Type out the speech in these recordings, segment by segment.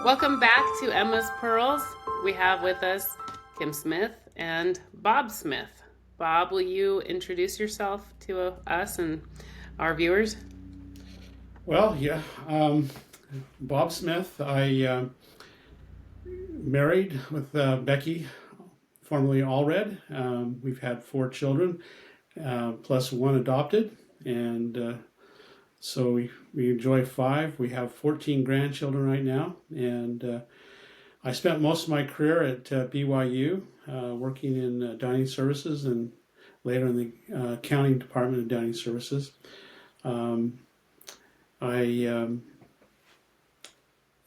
Welcome back to Emma's Pearls. We have with us Kim Smith and Bob Smith. Bob, will you introduce yourself to us and our viewers? Well, yeah, Bob Smith. I married with Becky, formerly Allred. We've had 4 children, plus one adopted, and so we enjoy 5. We have 14 grandchildren right now, and I spent most of my career at BYU, working in dining services and later in the accounting department of dining services. Um, I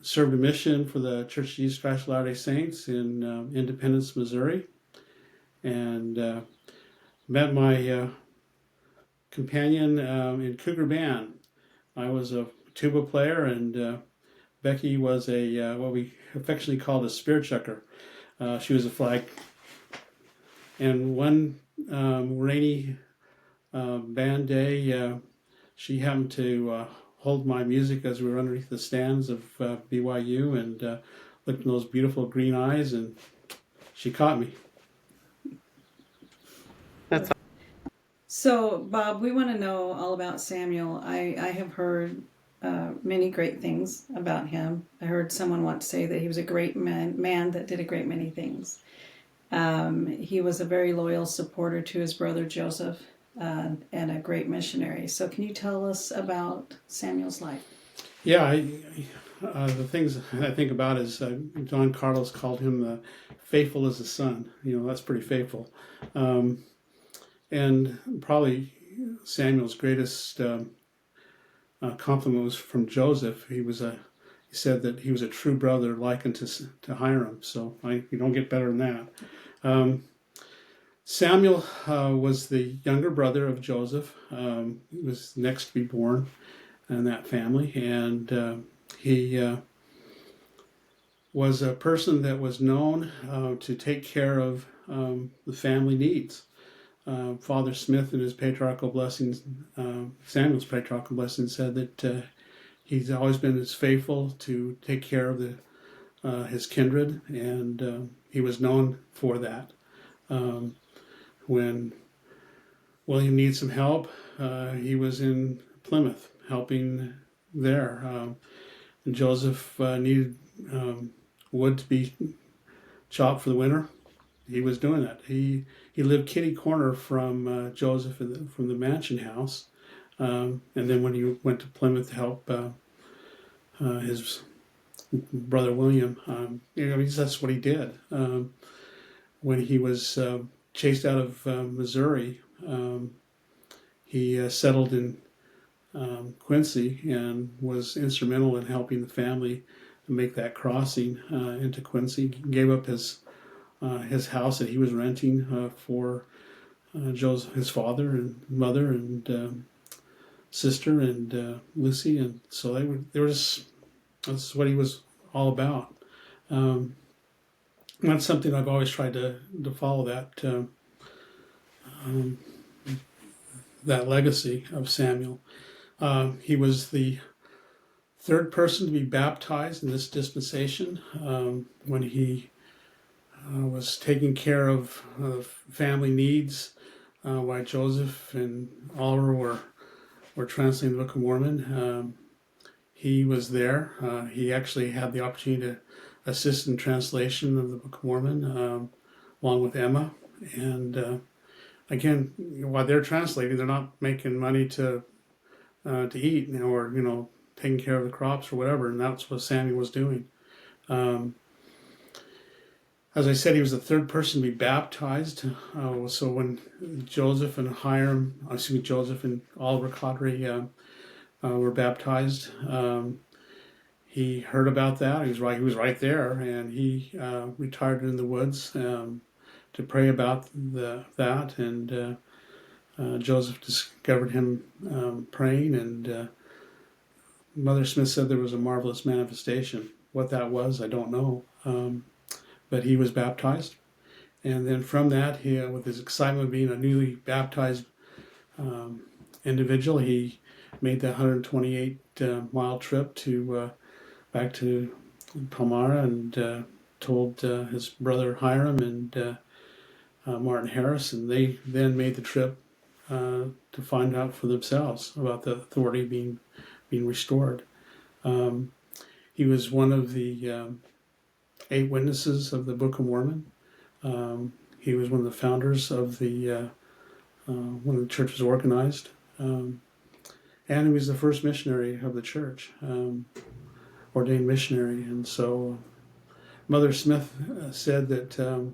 served a mission for the Church of Jesus Christ of Latter-day Saints in Independence, Missouri, and met my companion in Cougar Band. I was a tuba player, and Becky was a what we affectionately called a spear chucker. She was a flag. And one rainy band day, she happened to hold my music as we were underneath the stands of BYU, and looked in those beautiful green eyes, and she caught me. That's So, Bob, we want to know all about Samuel. I have heard many great things about him. I heard someone once say that he was a great man that did a great many things. He was a very loyal supporter to his brother Joseph, and a great missionary. So, can you tell us about Samuel's life? Yeah, the things I think about is John Carlos called him faithful as a son. That's pretty faithful. Um, and probably Samuel's greatest compliment was from Joseph. He said that he was a true brother likened to Hiram. So you don't get better than that. Samuel was the younger brother of Joseph. He was next to be born in that family, and he was a person that was known to take care of the family needs. Father Smith, in his patriarchal blessings, Samuel's patriarchal blessings, said that he's always been as faithful to take care of his kindred, and he was known for that. When William needed some help, he was in Plymouth helping there. And Joseph needed wood to be chopped for the winter. He was doing that. He lived kitty corner from Joseph from the mansion house, and then when he went to Plymouth to help his brother William, that's what he did. When he was chased out of Missouri, he settled in Quincy and was instrumental in helping the family make that crossing into Quincy. He gave up his house that he was renting for his father and mother and sister and Lucy, and so they were just, that's what he was all about. That's something I've always tried to follow, that legacy of Samuel. He was the third person to be baptized in this dispensation when he was taking care of family needs while Joseph and Oliver were translating the Book of Mormon. He was there. He actually had the opportunity to assist in translation of the Book of Mormon along with Emma. And again, while they're translating, they're not making money to eat, or taking care of the crops or whatever. And that's what Samuel was doing. As I said, he was the third person to be baptized. So when Joseph and Oliver Cottery were baptized, he heard about that. He was right there, and he retired in the woods to pray about that. And Joseph discovered him praying, and Mother Smith said there was a marvelous manifestation. What that was, I don't know. But he was baptized. And then from that, he, with his excitement of being a newly baptized individual, he made the 128-mile trip back to Palmyra and told his brother Hiram and Martin Harris, and they then made the trip to find out for themselves about the authority being restored. Um, he was one of the 8 witnesses of the Book of Mormon. He was one of the founders of the when the church was organized, and he was the first missionary of the church, ordained missionary. And so Mother Smith said that some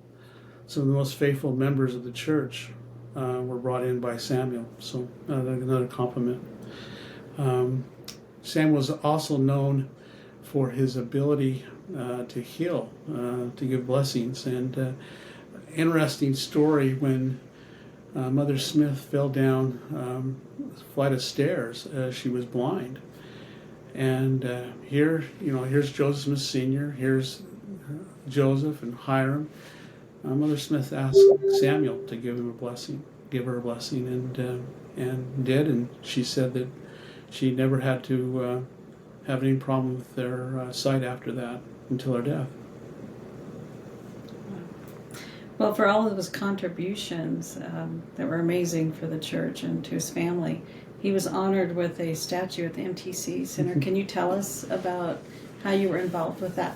of the most faithful members of the church were brought in by Samuel. So another compliment. Samuel was also known for his ability to heal, to give blessings. And interesting story, when Mother Smith fell down a flight of stairs, she was blind. And here's Joseph Smith Sr., here's Joseph and Hiram. Mother Smith asked Samuel to give her a blessing, and did. And she said that she never had to have any problem with their sight after that until her death. Well, for all of his contributions that were amazing for the church and to his family, he was honored with a statue at the MTC Center. Can you tell us about how you were involved with that?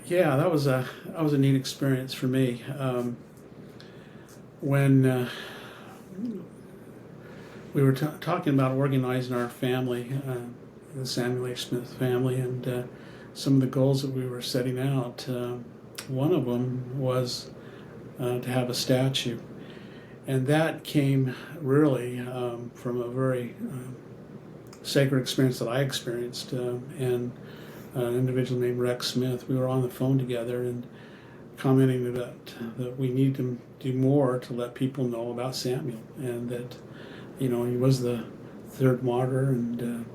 Yeah, that was a neat experience for me. When we were talking about organizing our family, the Samuel H. Smith family, and some of the goals that we were setting out, one of them was to have a statue. And that came really from a very sacred experience that I experienced. And an individual named Rex Smith, we were on the phone together and commenting that we need to do more to let people know about Samuel, and that, he was the third martyr, and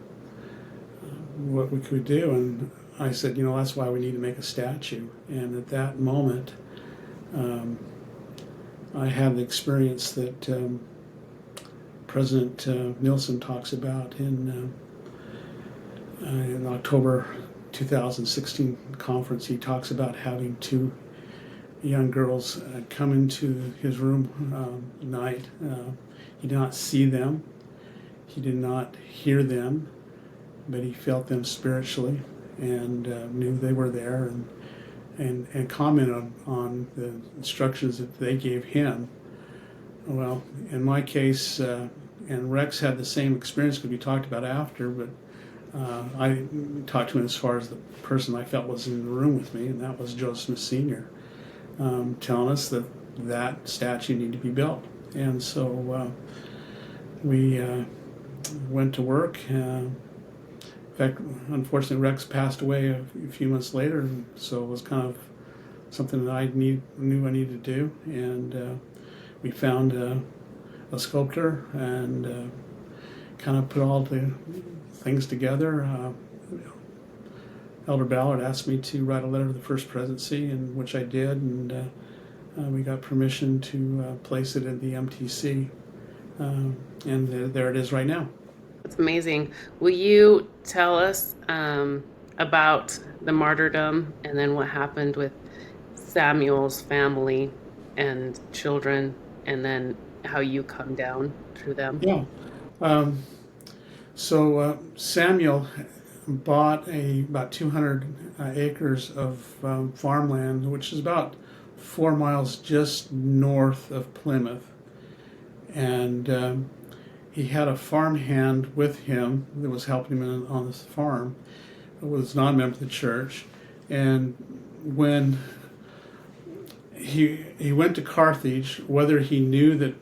what we could do. And I said, that's why we need to make a statue. And at that moment, I had the experience that President Nielsen talks about in October 2016 conference. He talks about having 2 young girls come into his room at night. He did not see them, he did not hear them, but he felt them spiritually and knew they were there, and commented on the instructions that they gave him. Well, in my case, and Rex had the same experience, could be talked about after, but I talked to him as far as the person I felt was in the room with me, and that was Joseph Smith Sr., telling us that statue needed to be built. And so we went to work. In fact, unfortunately, Rex passed away a few months later, and so it was kind of something that I knew I needed to do. And we found a sculptor and kind of put all the things together. Elder Ballard asked me to write a letter to the First Presidency, and which I did, and we got permission to place it in the MTC, and there it is right now. It's amazing. Will you tell us about the martyrdom, and then what happened with Samuel's family and children, and then how you come down through them? Yeah. So Samuel bought about 200 acres of farmland, which is about 4 miles just north of Plymouth. And he had a farmhand with him that was helping him on this farm. It was not a member of the church. And when he went to Carthage, whether he knew that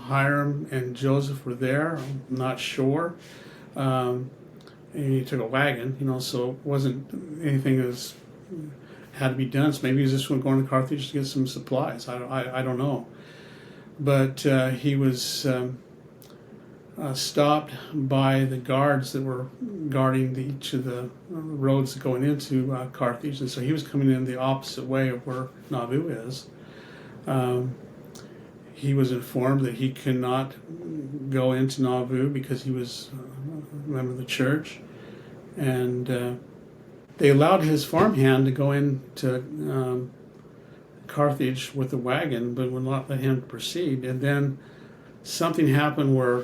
Hiram and Joseph were there, I'm not sure. And he took a wagon, so it wasn't anything that had to be done. So maybe he was just going to Carthage to get some supplies. I don't know. But he was stopped by the guards that were guarding each of the roads going into Carthage, and so he was coming in the opposite way of where Nauvoo is. He was informed that he could not go into Nauvoo because he was a member of the church, and they allowed his farmhand to go into Carthage with the wagon, but would not let him proceed. And then something happened where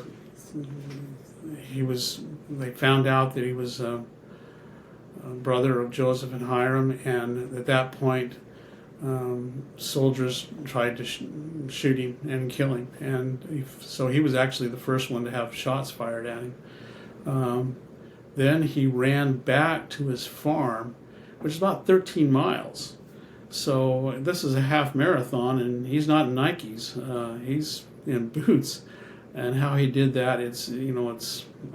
they found out that he was a brother of Joseph and Hiram, and at that point, soldiers tried to shoot him and kill him, and so he was actually the first one to have shots fired at him. Then he ran back to his farm, which is about 13 miles. So this is a half marathon, and he's not in Nikes. He's in boots. And how he did that, it's I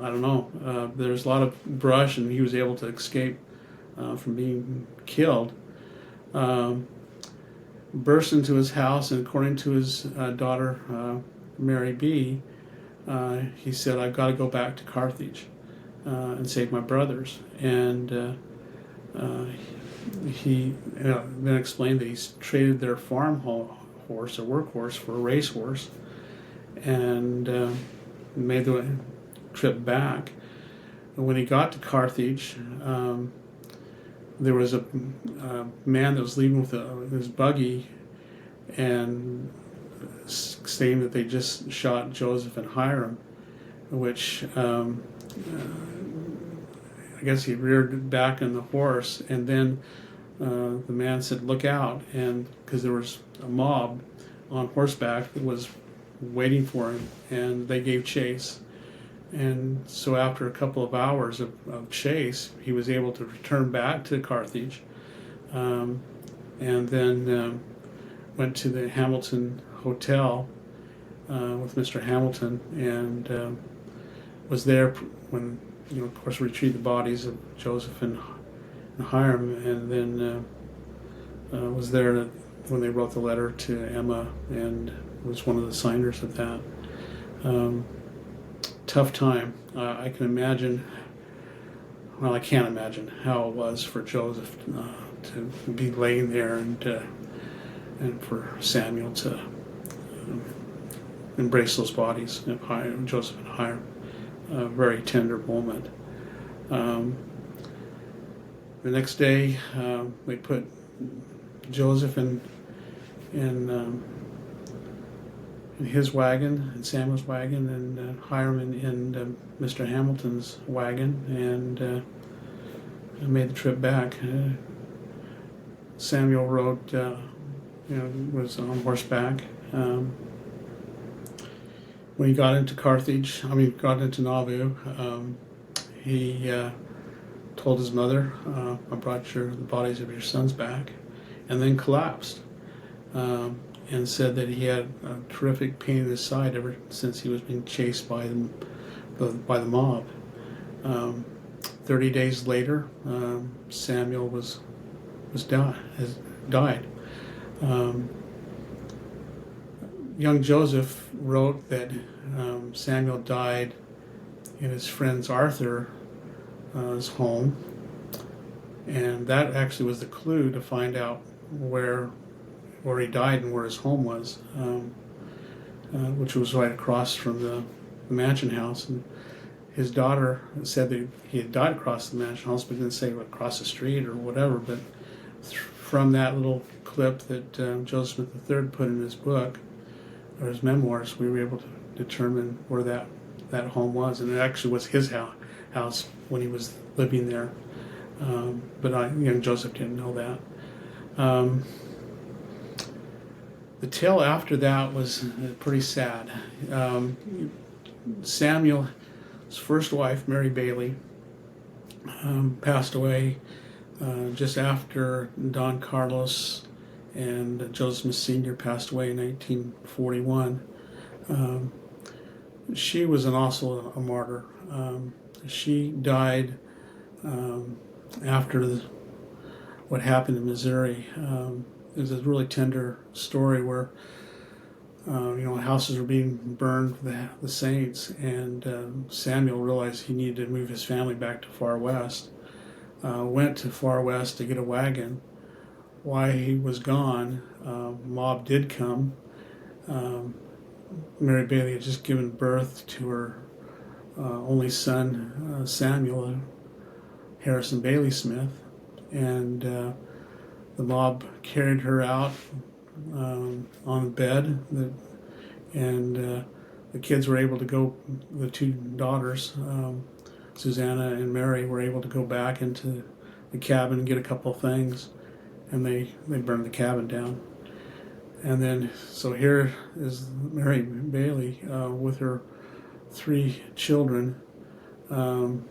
don't know. There's a lot of brush, and he was able to escape from being killed. Burst into his house, and according to his daughter, Mary B., he said, "I've got to go back to Carthage and save my brothers." And he then explained that he's traded their farm horse, a workhorse, for a racehorse, and made the trip back. And when he got to Carthage, there was a man that was leaving with his buggy, and saying that they just shot Joseph and Hiram, which I guess he reared back on the horse, and then the man said, "Look out," and because there was a mob on horseback that was waiting for him, and they gave chase. And so after a couple of hours of chase, he was able to return back to Carthage, and then went to the Hamilton Hotel with Mr. Hamilton, and was there when, of course, retrieved the bodies of Joseph and Hiram, and then was there when they wrote the letter to Emma, and was one of the signers of that. Tough time. I can imagine, well, I can't imagine how it was for Joseph to be laying there, and for Samuel to embrace those bodies of Joseph and Hiram. A very tender moment. The next day, they put Joseph in his wagon, and Samuel's wagon, and Hiram in Mr. Hamilton's wagon, and made the trip back. Samuel rode, was on horseback. When he got into got into Nauvoo, he told his mother, "I brought the bodies of your sons back," and then collapsed. And said that he had a terrific pain in his side ever since he was being chased by the mob. 30 days later, Samuel has died. Young Joseph wrote that Samuel died in his friend's Arthur's home, and that actually was the clue to find out where he died and where his home was, which was right across from the mansion house. And his daughter said that he had died across the mansion house, but didn't say across the street or whatever. But from that little clip that Joseph Smith III put in his book, or his memoirs, we were able to determine where that home was. And it actually was his house when he was living there. But young Joseph didn't know that. The tale after that was pretty sad. Samuel's first wife, Mary Bailey, passed away just after Don Carlos and Joseph Smith Sr. passed away in 1941. She was also a martyr. She died after what happened in Missouri. It was a really tender story where houses were being burned for the saints, and Samuel realized he needed to move his family back to Far West. Went to Far West to get a wagon. While he was gone, mob did come. Mary Bailey had just given birth to her only son, Samuel Harrison Bailey Smith. and the mob carried her out on a bed, and the kids were able to go. The two daughters, Susanna and Mary, were able to go back into the cabin and get a couple of things, and they burned the cabin down. And then, so here is Mary Bailey with her 3 children in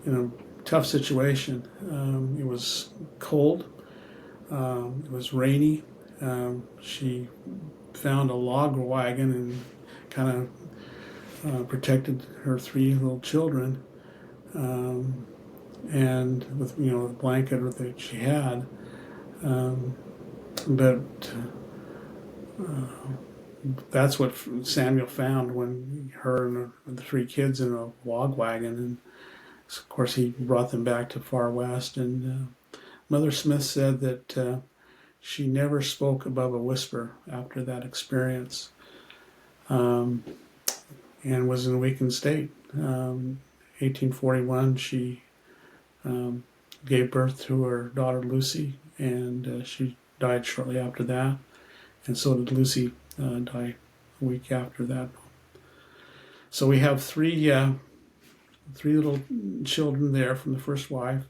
a tough situation. It was cold, it was rainy. She found a log wagon and kind of protected her 3 little children, and with the blanket that she had. But that's what Samuel found when her and the 3 kids in a log wagon, and of course he brought them back to Far West. And Mother Smith said that she never spoke above a whisper after that experience, and was in a weakened state. 1841, she gave birth to her daughter Lucy, and she died shortly after that. And so did Lucy die a week after that. So we have 3 little children there from the first wife.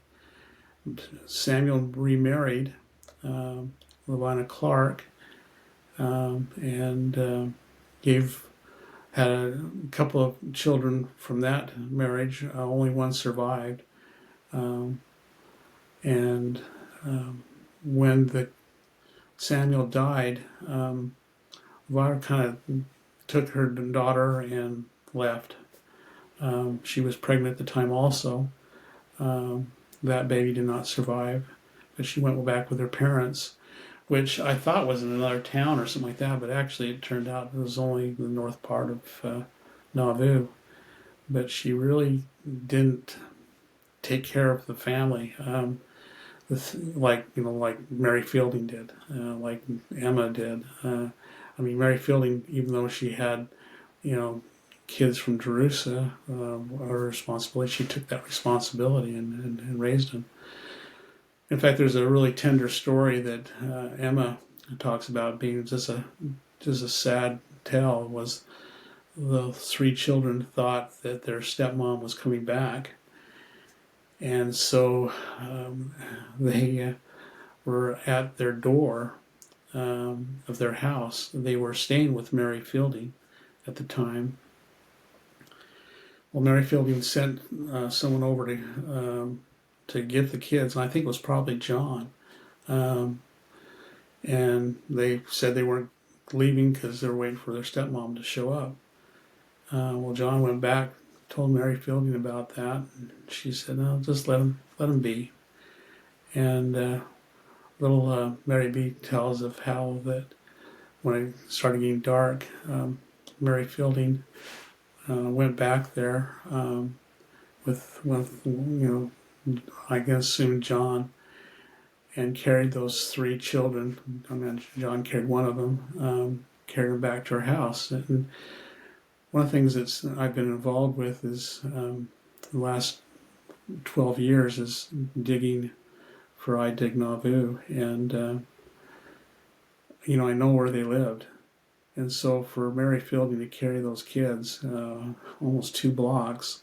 Samuel remarried Levina Clark, and had a couple of children from that marriage. Only one survived. And when Samuel died, Levina kind of took her daughter and left. She was pregnant at the time also. That baby did not survive, but she went back with her parents, which I thought was in another town or something like that, but actually it turned out it was only the north part of Nauvoo. But she really didn't take care of the family, like Mary Fielding did, like Emma did. I mean, Mary Fielding, even though she had, kids from Jerusalem, her responsibility, she took that responsibility and raised them. In fact, there's a really tender story that Emma talks about being just a sad tale. Was the 3 children thought that their stepmom was coming back, and so they were at their door of their house. They were staying with Mary Fielding at the time. Well, Mary Fielding sent someone over to get the kids, and I think it was probably John. And they said they weren't leaving because they were waiting for their stepmom to show up. Well, John went back, told Mary Fielding about that, and she said, "No, just let them be." And little Mary B tells of how that when it started getting dark, Mary Fielding went back there with I guess soon John, and carried those 3 children. I mean, John carried one of them, carried them back to her house. And one of the things that I've been involved with is the last 12 years is digging for I Dig Nauvoo, and I know where they lived. And so for Mary Fielding to carry those kids almost 2 blocks,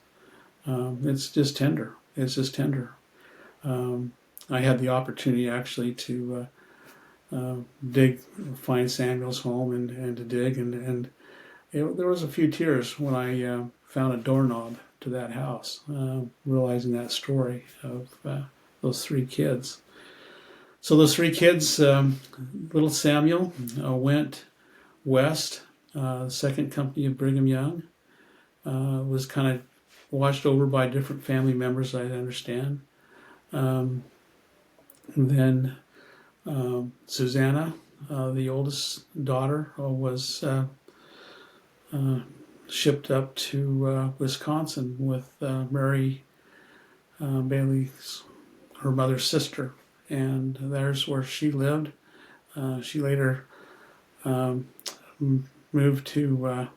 it's just tender. It's just tender. I had the opportunity actually to find Samuel's home and to dig, and there was a few tears when I found a doorknob to that house, realizing that story of those 3 kids. So those 3 kids, little Samuel went west. The second company of Brigham Young was kind of watched over by different family members, I understand. And then Susanna, the oldest daughter, was shipped up to Wisconsin with Mary Bailey's, her mother's sister, and there's where she lived. She later moved to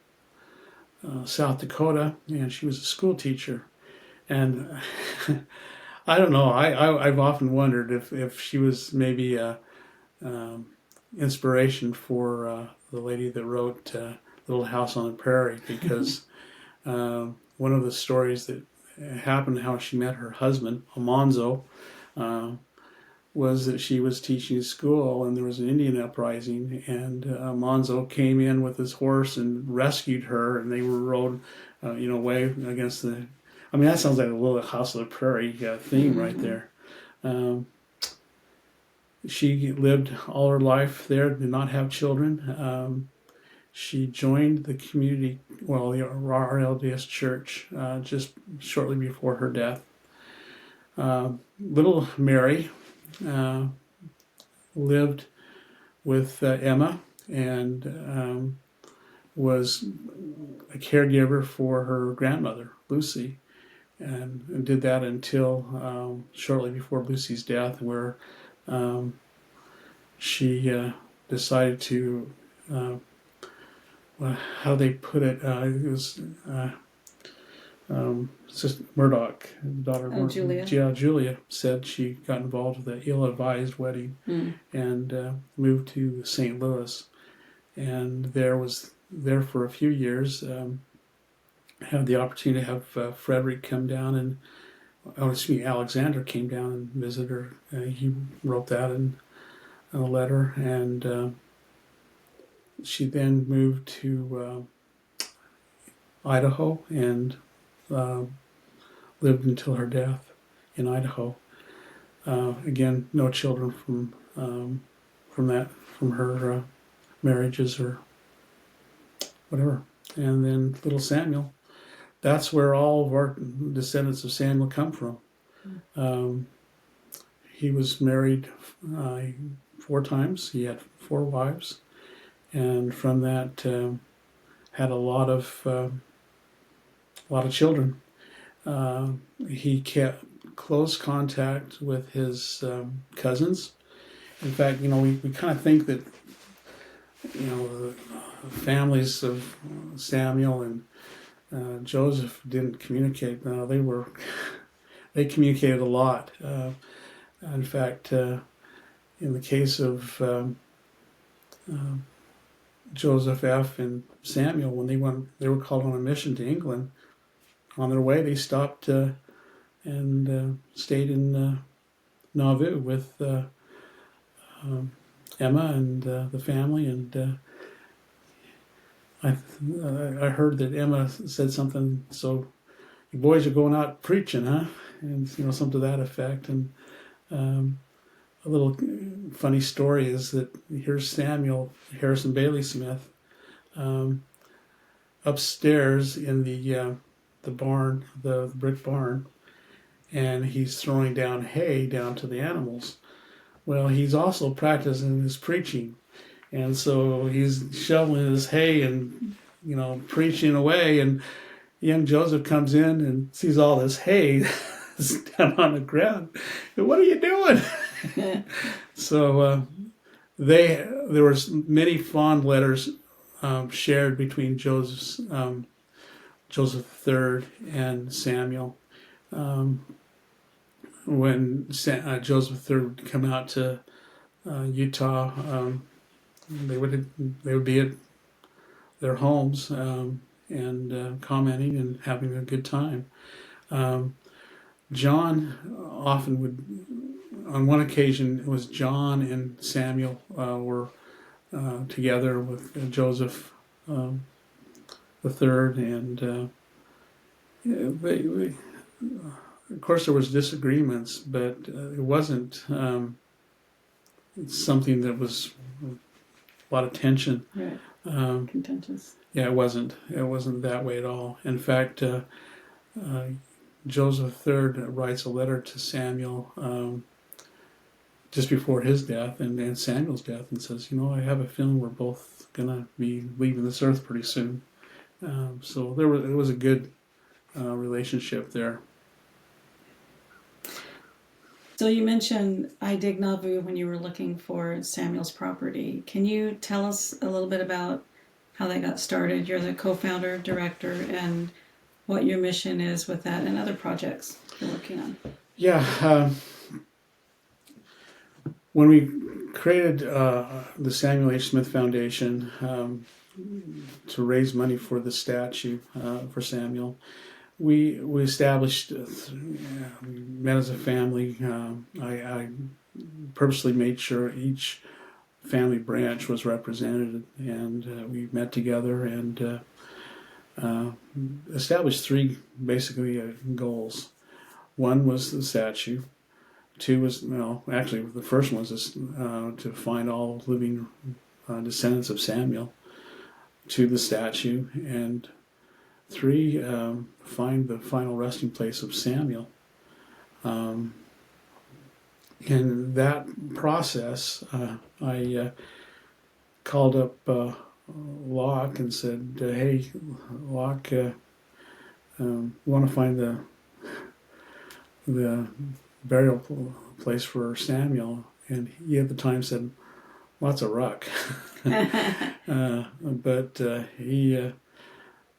South Dakota, and she was a school teacher. And I don't know. I've often wondered if she was maybe a um, inspiration for the lady that wrote Little House on the Prairie, because one of the stories that happened, how she met her husband, Almanzo, uh, was that she was teaching school and there was an Indian uprising, and Almanzo came in with his horse and rescued her, and they were rode, way against the. I mean, that sounds like a Little House on the Prairie theme right Mm-hmm. there. Um, she lived all her life there, did not have children. She joined the community, well, the RLDS church, just shortly before her death. Little Mary uh, lived with Emma and was a caregiver for her grandmother, Lucy, and did that until shortly before Lucy's death, where um, she decided to, uh, how they put it, it was Sister Murdoch, daughter Oh, Julia. Julia, said she got involved with an ill-advised wedding Mm. and moved to St. Louis, and there for a few years. Had the opportunity to have Frederick come down and, Alexander came down and visit her. He wrote that in a letter, and she then moved to Idaho and uh, lived until her death in Idaho. Again, no children from her marriages or whatever. And then little Samuel. That's where all of our descendants of Samuel come from. Um, he was married uh, 4 times. He had 4 wives, and from that had a lot of children. He kept close contact with his cousins. In fact, we kind of think that the families of Samuel and Joseph didn't communicate. No, they communicated a lot. In fact, in the case of uh, Joseph F. and Samuel, when they were called on a mission to England. On their way, they stopped and stayed in Nauvoo with Emma and the family. And I heard that Emma said something. So you boys are going out preaching, huh? And something to that effect. And um, a little funny story is that here's Samuel Harrison Bailey Smith um, upstairs in the barn, the brick barn, and he's throwing down hay down to the animals. Well, he's also practicing his preaching, and so he's shoveling his hay and preaching away. And young Joseph comes in and sees all this hay down on the ground. What are you doing? So there was many fond letters shared between Joseph III and Samuel. When Joseph III would come out to Utah, they would be at their homes and commenting and having a good time. John often would. On one occasion, it was John and Samuel were together with Joseph the third, and of course there was disagreements, but it wasn't something that was a lot of tension. Right. Contentious. Yeah, it wasn't. It wasn't that way at all. In fact, Joseph III writes a letter to Samuel just before his death and Samuel's death, and says, I have a feeling we're both gonna be leaving this earth pretty soon. So it was a good relationship there. So you mentioned I Dig Nauvoo when you were looking for Samuel's property. Can you tell us a little bit about how that got started? You're the co-founder, director, and what your mission is with that and other projects you're working on. Yeah, when we created the Samuel H. Smith Foundation to raise money for the statue for Samuel, we established, we met as a family. I purposely made sure each family branch was represented, and we met together and uh, established three basically goals. One was the statue. Two was, well, actually, the first one was to find all living descendants of Samuel to the statue, and three, find the final resting place of Samuel. Um, in that process, I called up Locke and said, "Hey, Locke, we want to find the burial place for Samuel." And he at the time said, "Lots of rock," but he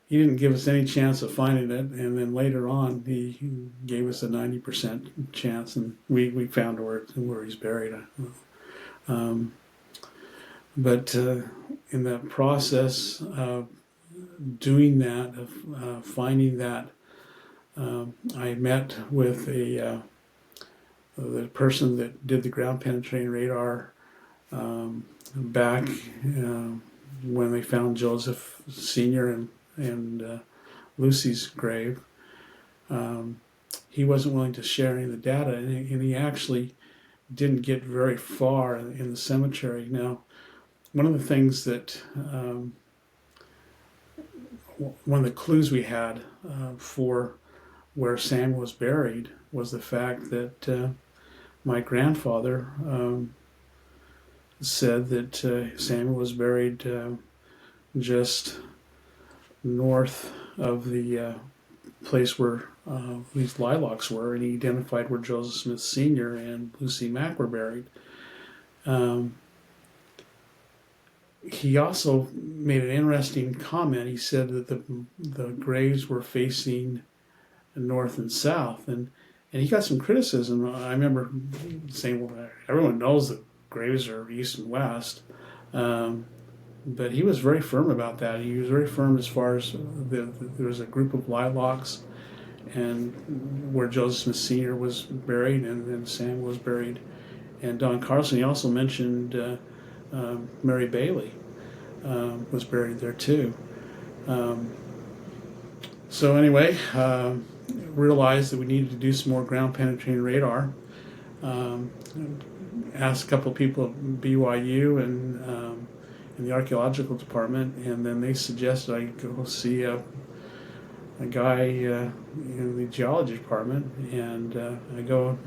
didn't give us any chance of finding it. And then later on, he gave us a 90% chance, and we found where he's buried. Um, but in the process of doing that, of finding that, I met with the person that did the ground penetrating radar back when they found Joseph Sr. and Lucy's grave. He wasn't willing to share any of the data, and he actually didn't get very far in the cemetery. Now, one of the things that one of the clues we had for where Samuel was buried was the fact that my grandfather said that Samuel was buried just north of the place where these lilacs were, and he identified where Joseph Smith Sr. and Lucy Mack were buried. He also made an interesting comment. He said that the graves were facing north and south, and he got some criticism. I remember saying, "Well, everyone knows that graves are east and west," but he was very firm about that. He was very firm as far as there was a group of lilacs, and where Joseph Smith Sr. was buried, and then Sam was buried, and Don Carson. He also mentioned Mary Bailey was buried there too. So anyway, realized that we needed to do some more ground penetrating radar. Asked a couple of people at BYU and in the archaeological department, and then they suggested I go see a guy in the geology department, and I go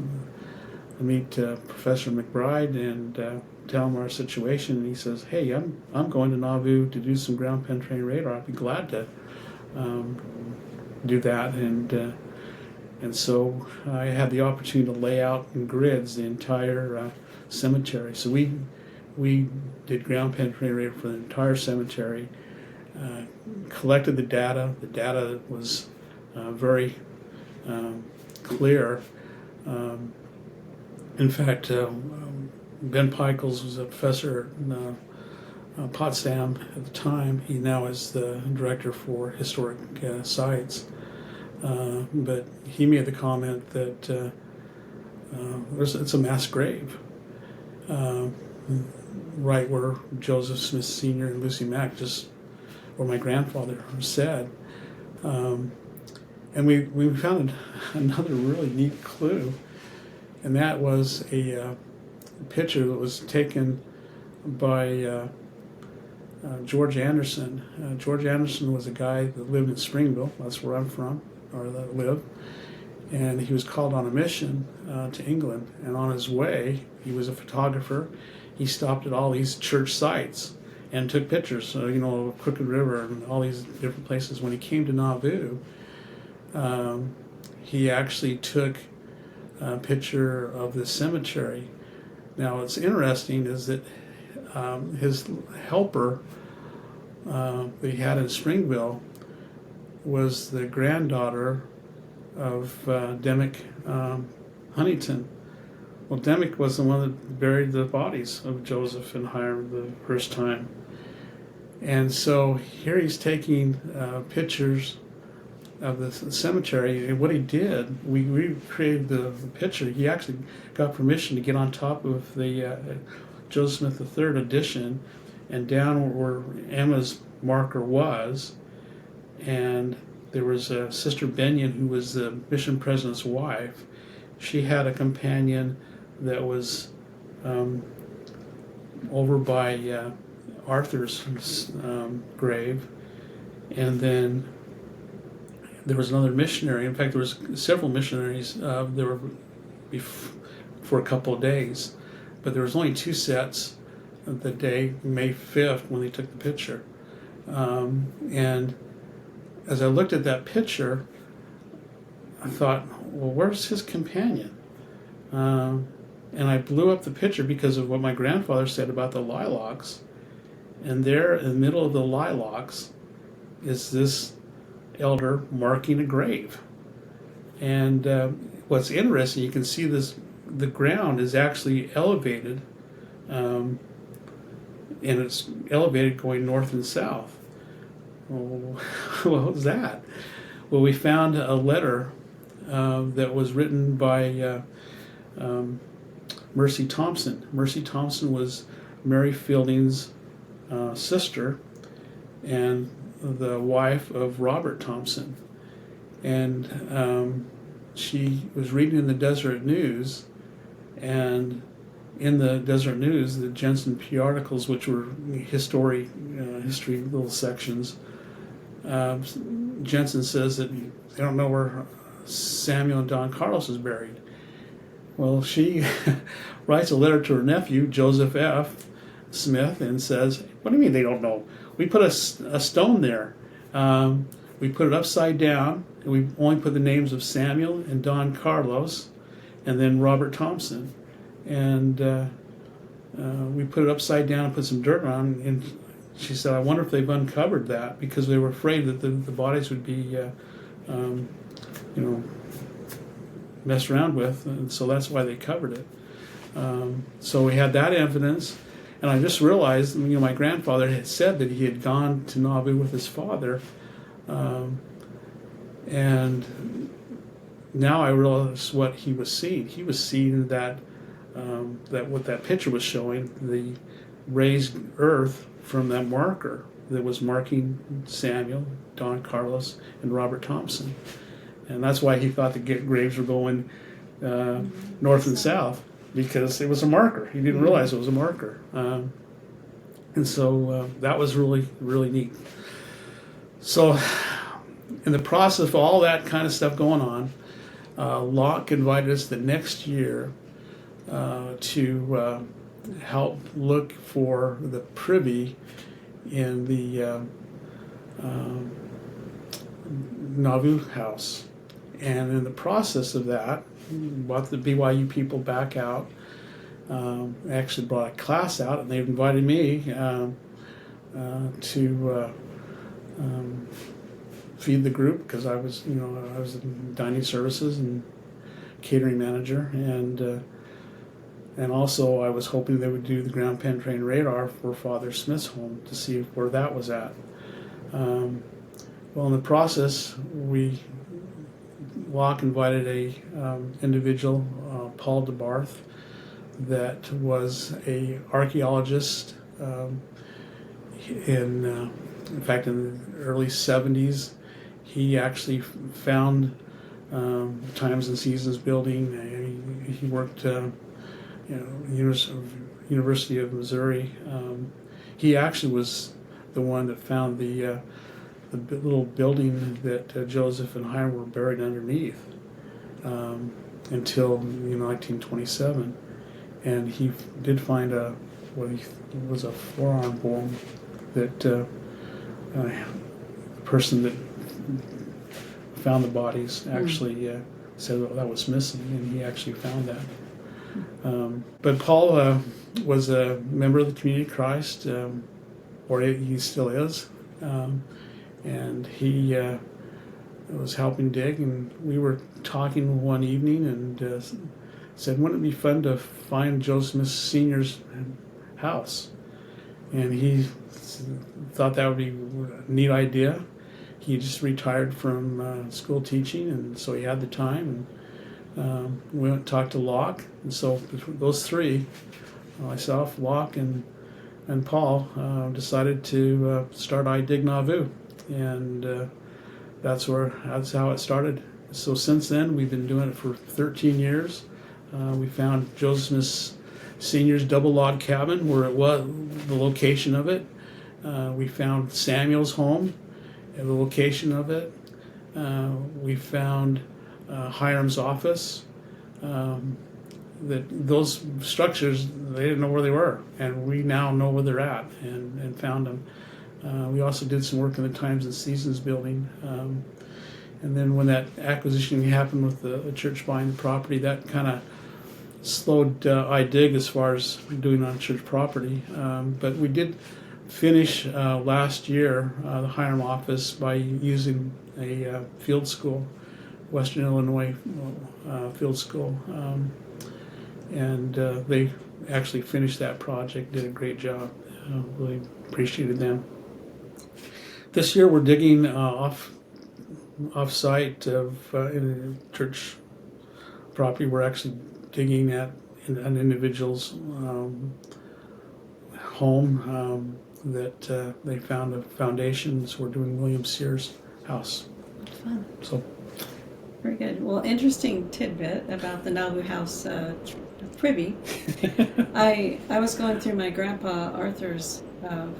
meet Professor McBride and tell him our situation, and he says, "Hey, I'm going to Nauvoo to do some ground penetrating radar. I'd be glad to do that." And so I had the opportunity to lay out in grids the entire cemetery. So we did ground penetrating radar for the entire cemetery, collected the data. The data was very clear. In fact, Ben Pickles was a professor at Potsdam at the time. He now is the director for historic sites. But he made the comment that it's a mass grave right where Joseph Smith Sr. and Lucy Mack, just where my grandfather said. And we found another really neat clue, and that was a picture that was taken by George Anderson. George Anderson was a guy that lived in Springville. That's where I'm from, or that lived. And he was called on a mission to England. And on his way, he was a photographer. He stopped at all these church sites and took pictures. So, of Crooked River and all these different places. When he came to Nauvoo, he actually took a picture of the cemetery. Now, what's interesting is that his helper that he had in Springville was the granddaughter of Demick Huntington. Well, Demick was the one that buried the bodies of Joseph and Hiram the first time. And so here he's taking pictures of the cemetery. And what he did, we recreated the picture. He actually got permission to get on top of the Joseph Smith III edition and down where Emma's marker was. And there was Sister Benyon, who was the mission president's wife. She had a companion that was over by Arthur's grave, and then there was another missionary. In fact, there was several missionaries. There were for a couple of days, but there was only 2 sets the day, May 5th, when they took the picture. And as I looked at that picture, I thought, well, where's his companion? And I blew up the picture because of what my grandfather said about the lilacs. And there in the middle of the lilacs is this elder marking a grave. And what's interesting, you can see the ground is actually elevated, and it's elevated going north and south. Well, what was that? Well, we found a letter that was written by Mercy Thompson. Mercy Thompson was Mary Fielding's sister and the wife of Robert Thompson. And she was reading in the Deseret News, and in the Deseret News, the Jensen P. articles, which were history little sections, Jensen says that they don't know where Samuel and Don Carlos is buried. Well, she writes a letter to her nephew, Joseph F. Smith, and says, what do you mean they don't know? We put a stone there. We put it upside down, and we only put the names of Samuel and Don Carlos, and then Robert Thompson. And we put it upside down and put some dirt on, and she said, I wonder if they've uncovered that, because they were afraid that the bodies would be, messed around with, and so that's why they covered it. So we had that evidence, and I just realized, my grandfather had said that he had gone to Nauvoo with his father, and now I realize what he was seeing. He was seeing that what that picture was showing, the raised earth from that marker that was marking Samuel, Don Carlos, and Robert Thompson. And that's why he thought the graves were going north and south, because it was a marker. He didn't realize it was a marker. And so that was really, really neat. So in the process of all that kind of stuff going on, Locke invited us the next year to help look for the privy in the Nauvoo house. And in the process of that, brought the BYU people back out. Actually brought a class out, and they invited me to feed the group, because I was in dining services and catering manager, and also I was hoping they would do the ground penetrating radar for Father Smith's home to see where that was at. Well, in the process, Locke invited a individual, Paul DeBarth, that was a archaeologist in fact, in the early 70s. He actually found Times and Seasons building. He worked, University of Missouri. He actually was the one that found the little building that Joseph and Hiram were buried underneath until 1927, and he did find what he was a forearm bone that the person that found the bodies actually said that was missing, and he actually found that. But Paul was a member of the Community of Christ, or he still is. And he was helping dig, and we were talking one evening, and said, wouldn't it be fun to find Joe Smith Sr.'s house? And he thought that would be a neat idea. He just retired from school teaching, and so he had the time. And we went and talked to Locke. And so between those three, myself, Locke, and Paul, decided to start I Dig Nauvoo. And that's how it started. So since then, we've been doing it for 13 years. We found Joseph Smith Sr.'s double log cabin where it was, the location of it. We found Samuel's home, the location of it. We found Hiram's office. Those structures, they didn't know where they were, and we now know where they're at and found them. We also did some work in the Times and Seasons building. And then when that acquisition happened with the church buying the property, that kind of slowed iDig as far as doing on church property. But we did finish last year the Hiram office by using a field school, Western Illinois field school. And they actually finished that project, did a great job. Really appreciated them. This year we're digging off-site of in a church property. We're actually digging at an individual's home that they found a foundation. So we're doing William Sears' house. Fun. So Very good. Well, interesting tidbit about the Nauvoo house privy. I was going through my grandpa Arthur's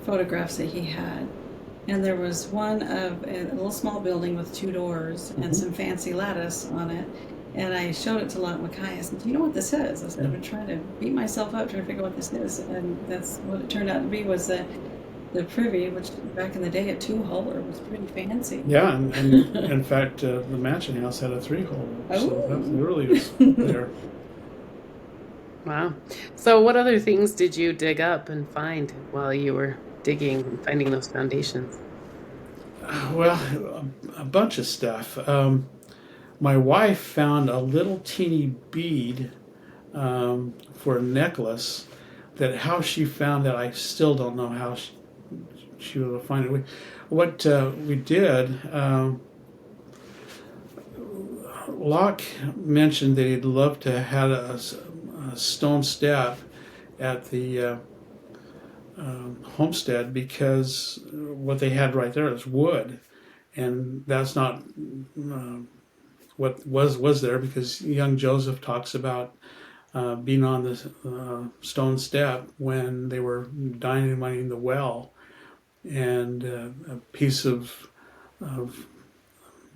photographs that he had, and there was one of a little small building with 2 doors and some fancy lattice on it. And I showed it to Lot Mackay. I said, "Do you know what this is?" I said, "I've been trying to beat myself up trying to figure out what this is." And that's what it turned out to be, was the privy, which back in the day, a 2-holer was pretty fancy. yeah, and in fact, the mansion house had a 3-hole, so that really was there. Wow. So what other things did you dig up and find while you were digging and finding those foundations? Well, a bunch of stuff. My wife found a little teeny bead for a necklace. That how she found that, I still don't know how she would find it. What we did, Locke mentioned that he'd love to have a stone step at the homestead, because what they had right there is wood, and that's not what was there, because young Joseph talks about being on the stone step when they were dynamiting the well, and a piece of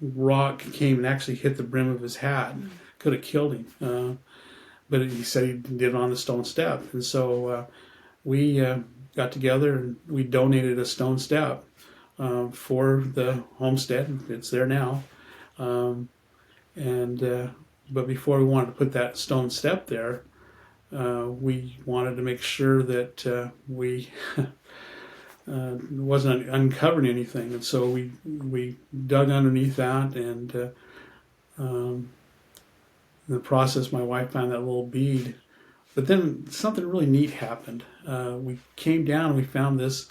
rock came and actually hit the brim of his hat. Could have killed him, but he said he did it on the stone step. And so we got together and we donated a stone step for the homestead. It's there now. But before we wanted to put that stone step there, we wanted to make sure that we wasn't uncovering anything, and so we dug underneath that, and in the process, my wife found that little bead. But then something really neat happened. We came down and we found this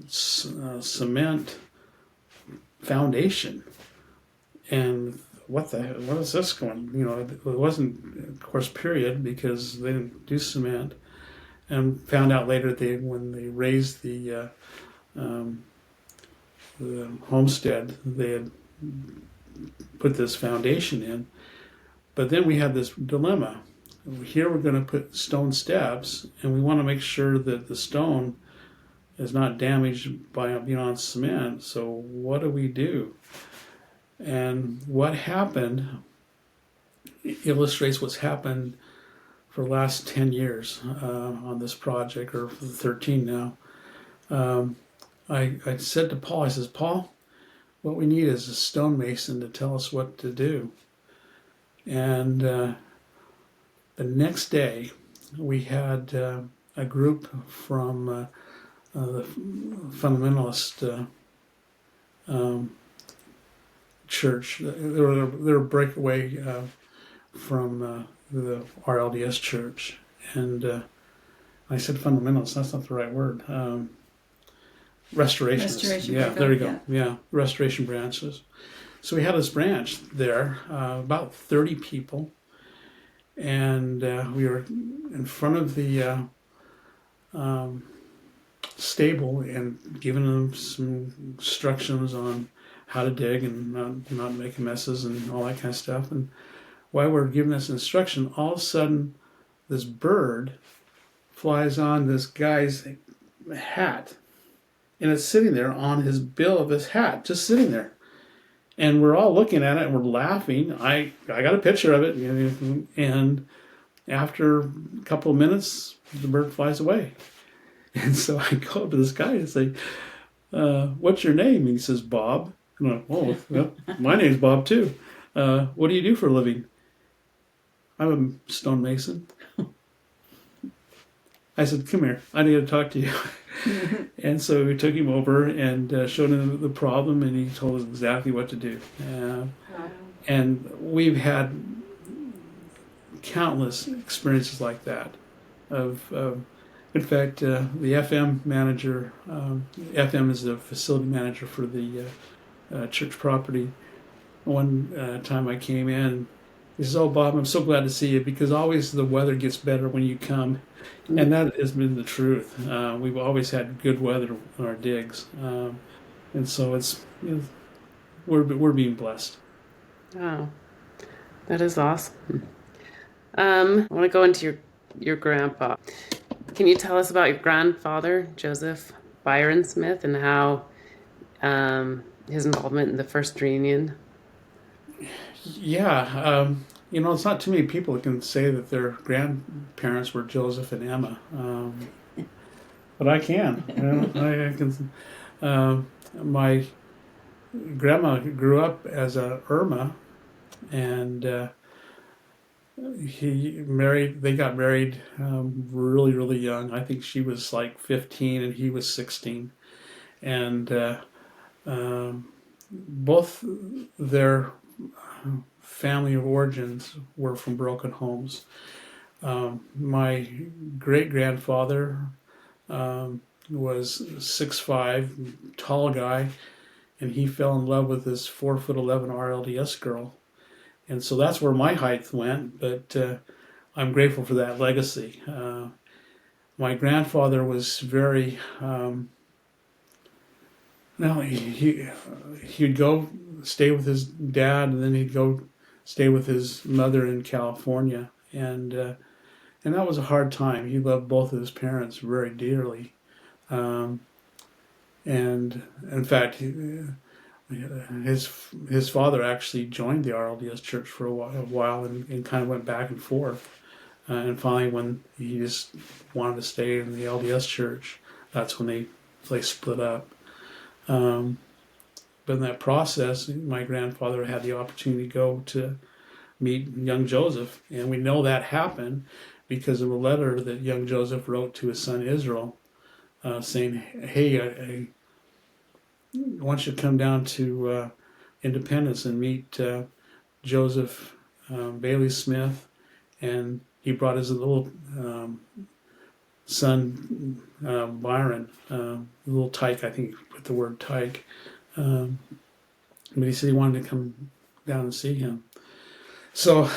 cement foundation, and what is this going? It wasn't, of course, period, because they didn't do cement. And found out later that when they raised the homestead, they had put this foundation in. But then we had this dilemma. Here we're going to put stone steps, and we want to make sure that the stone is not damaged by being on cement. So what do we do? And what happened illustrates what's happened for the last 10 years on this project, or 13 now. I said to Paul, I says, "Paul, what we need is a stonemason to tell us what to do." And the next day, we had a group from the fundamentalist church. They were a breakaway from the RLDS church, and I said fundamentals. That's not the right word. Restorationists. Restoration Yeah, Group, there you go. yeah. Yeah, restoration branches. So we had this branch there, about 30 people, and we were in front of the stable and giving them some instructions on how to dig and not make messes and all that kind of stuff. And while we're giving this instruction, all of a sudden, this bird flies on this guy's hat, and it's sitting there on his bill of his hat, just sitting there. And we're all looking at it and we're laughing. I got a picture of it, and after a couple of minutes, the bird flies away. And so I go up to this guy and say, "What's your name?" And he says, "Bob." And I'm like, "Oh, well, my name's Bob too. What do you do for a living?" "I'm a stonemason." I said, "Come here. I need to talk to you." And so we took him over and showed him the problem, and he told us exactly what to do. And we've had countless experiences like that. In fact, the FM manager, FM is the facility manager for the church property. One time I came in, he says, "Oh, Bob, I'm so glad to see you because always the weather gets better when you come." And that has been the truth. We've always had good weather on our digs, and so it's we're being blessed. Oh, that is awesome. I want to go into your grandpa. Can you tell us about your grandfather, Joseph Byron Smith, and how his involvement in the first reunion? Yeah, it's not too many people that can say that their grandparents were Joseph and Emma, but I can. I can. My grandma grew up as a Irma, and They got married really, really young. I think she was like 15 and he was 16, and both their family of origins were from broken homes. My great grandfather was 6'5", tall guy, and he fell in love with this 4'11" RLDS girl, and so that's where my height went. But I'm grateful for that legacy. My grandfather was very no, he'd go stay with his dad, and then he'd go stay with his mother in California, and that was a hard time. He loved both of his parents very dearly, and in fact, his father actually joined the RLDS church for a while and kind of went back and forth, and finally, when he just wanted to stay in the LDS church, that's when they split up. But in that process, my grandfather had the opportunity to go to meet young Joseph, and we know that happened because of a letter that young Joseph wrote to his son Israel, saying, "Hey, I want you to come down to Independence and meet Joseph Bailey Smith," and he brought his little son Byron, little tyke. I think he put the word tyke. But he said he wanted to come down and see him. So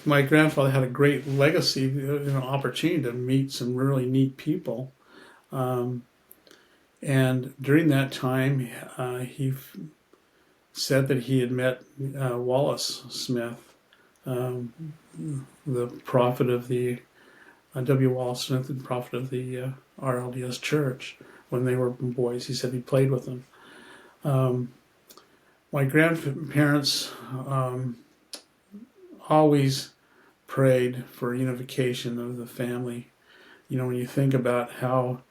my grandfather had a great legacy, opportunity to meet some really neat people. And during that time, he said that he had met Wallace Smith, the prophet of the W. Wallace Smith, the prophet of the RLDS church, when they were boys. He said he played with them. My grandparents always prayed for unification of the family. When you think about how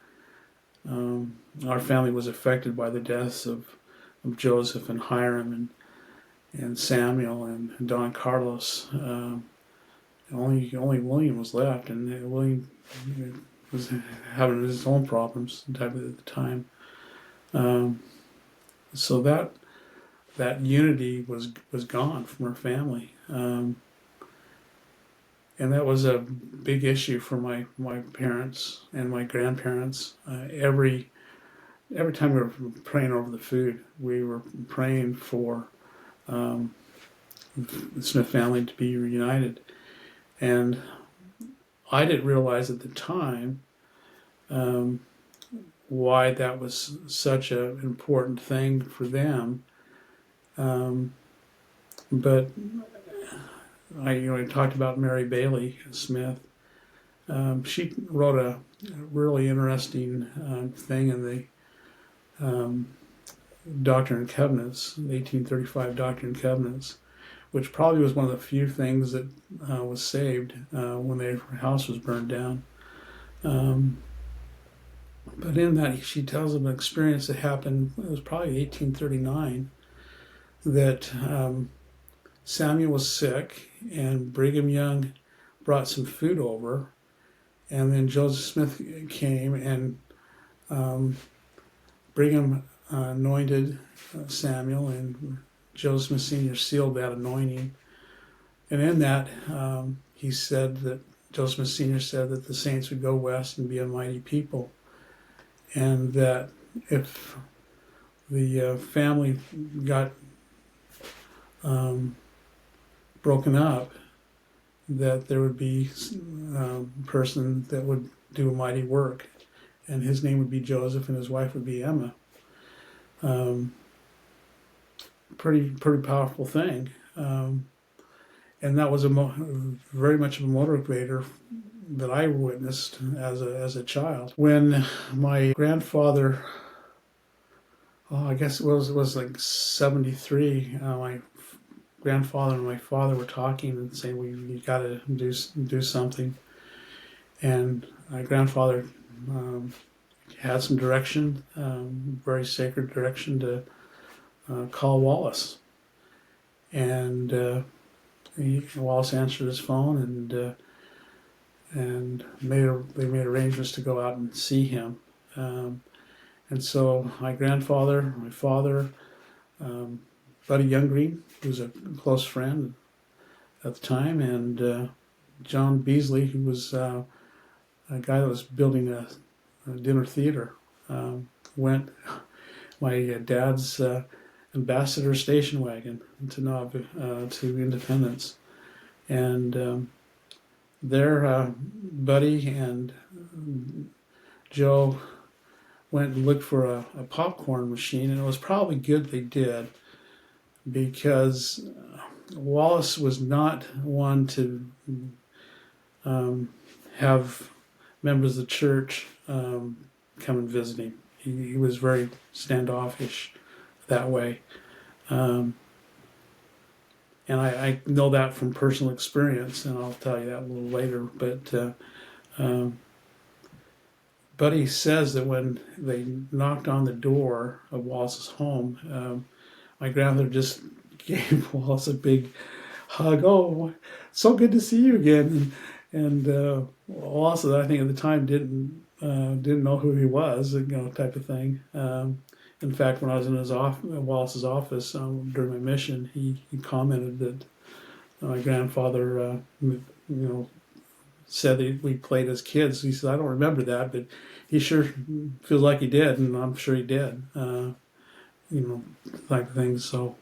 our family was affected by the deaths of Joseph and Hiram and Samuel and Don Carlos, only William was left, and William was having his own problems at the time. So that unity was gone from our family. And that was a big issue for my parents and my grandparents. Every time we were praying over the food, we were praying for um, the Smith family to be reunited. And I didn't realize at the time um, why that was such an important thing for them. Um, but I talked about Mary Bailey Smith. She wrote a really interesting thing in the um, Doctrine and Covenants, the 1835 Doctrine and Covenants, which probably was one of the few things that was saved when their house was burned down. But in that, she tells of an experience that happened, it was probably 1839, that Samuel was sick and Brigham Young brought some food over, and then Joseph Smith came and Brigham anointed Samuel, and Joseph Smith Sr. sealed that anointing. And in that, he said that Joseph Smith Sr. said that the saints would go west and be a mighty people, and that if the family got broken up, that there would be a person that would do a mighty work, and his name would be Joseph, and his wife would be Emma. Pretty powerful thing, and that was very much of a motivator that I witnessed as a child. When my grandfather, I guess it was like 73, my grandfather and my father were talking and saying, we got to do something. And my grandfather had some direction, very sacred direction to call Wallace. And Wallace answered his phone, and they made arrangements to go out and see him. And so my grandfather, my father, Buddy Younggreen, who was a close friend at the time, and John Beasley, who was a guy that was building a dinner theater, went my dad's ambassador station wagon to Independence, and there Buddy and Joe went and looked for a popcorn machine, and it was probably good they did, because Wallace was not one to have members of the church come and visit him. He was very standoffish that way. And I know that from personal experience, and I'll tell you that a little later. But Buddy says that when they knocked on the door of Wallace's home, my grandmother just gave Wallace a big hug. Oh, so good to see you again. And Wallace, I think at the time, didn't know who he was, type of thing. In fact, when I was in Wallace's office during my mission, he commented that my grandfather, said that we played as kids. He said, I don't remember that, but he sure feels like he did, and I'm sure he did. Type of thing. So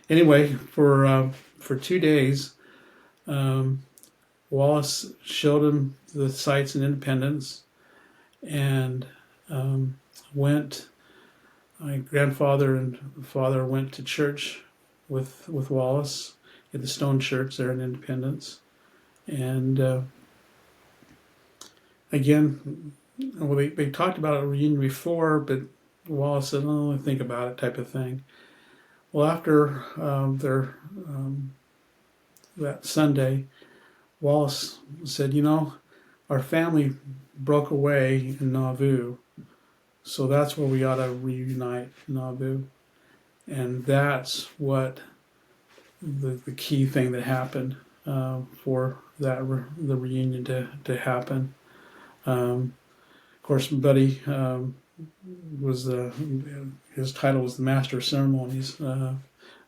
anyway, for 2 days, Wallace showed him the sights in Independence, and my grandfather and father went to church with Wallace at the Stone Church there in Independence. And again, well, they talked about a reunion before, but Wallace said, "Oh, think about it," type of thing. Well, after that Sunday, Wallace said, our family broke away in Nauvoo, so that's where we ought to reunite in Nauvoo. And that's what the key thing that happened for the reunion to happen. Of course, Buddy was his title was the Master of Ceremonies